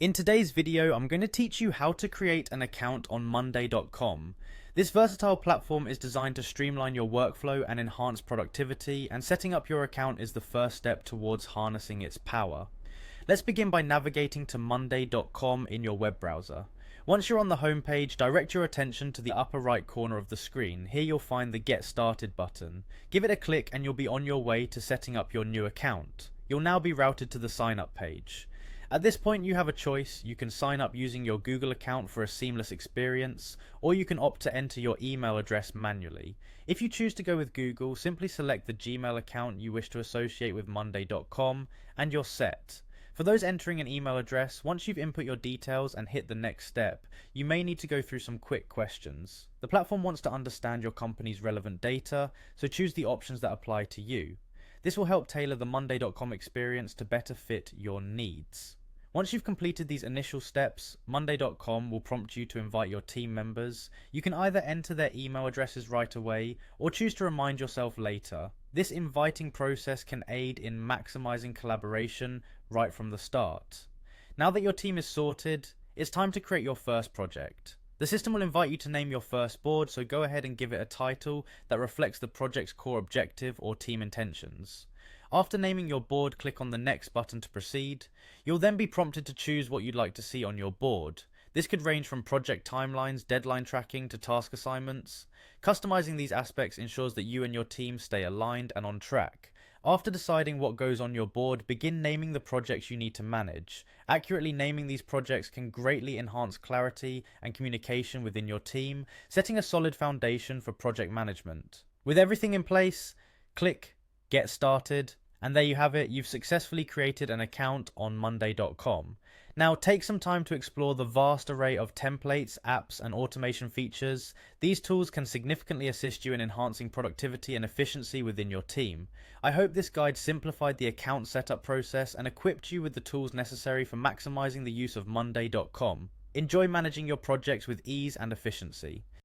In today's video, I'm going to teach you how to create an account on Monday.com. This versatile platform is designed to streamline your workflow and enhance productivity, and setting up your account is the first step towards harnessing its power. Let's begin by navigating to Monday.com in your web browser. Once you're on the home page, direct your attention to the upper right corner of the screen. Here you'll find the Get Started button. Give it a click and you'll be on your way to setting up your new account. You'll now be routed to the sign up page. At this point you have a choice. You can sign up using your Google account for a seamless experience, or you can opt to enter your email address manually. If you choose to go with Google, simply select the Gmail account you wish to associate with Monday.com and you're set. For those entering an email address, once you've input your details and hit the next step, you may need to go through some quick questions. The platform wants to understand your company's relevant data, so choose the options that apply to you. This will help tailor the Monday.com experience to better fit your needs. Once you've completed these initial steps, Monday.com will prompt you to invite your team members. You can either enter their email addresses right away or choose to remind yourself later. This inviting process can aid in maximizing collaboration right from the start. Now that your team is sorted, it's time to create your first project. The system will invite you to name your first board, so go ahead and give it a title that reflects the project's core objective or team intentions. After naming your board, click on the Next button to proceed. You'll then be prompted to choose what you'd like to see on your board. This could range from project timelines, deadline tracking, to task assignments. Customizing these aspects ensures that you and your team stay aligned and on track. After deciding what goes on your board, begin naming the projects you need to manage. Accurately naming these projects can greatly enhance clarity and communication within your team, setting a solid foundation for project management. With everything in place, click Get Started, and there you have it. You've successfully created an account on Monday.com. Now take some time to explore the vast array of templates, apps, and automation features. These tools can significantly assist you in enhancing productivity and efficiency within your team. I hope this guide simplified the account setup process and equipped you with the tools necessary for maximizing the use of Monday.com. Enjoy managing your projects with ease and efficiency.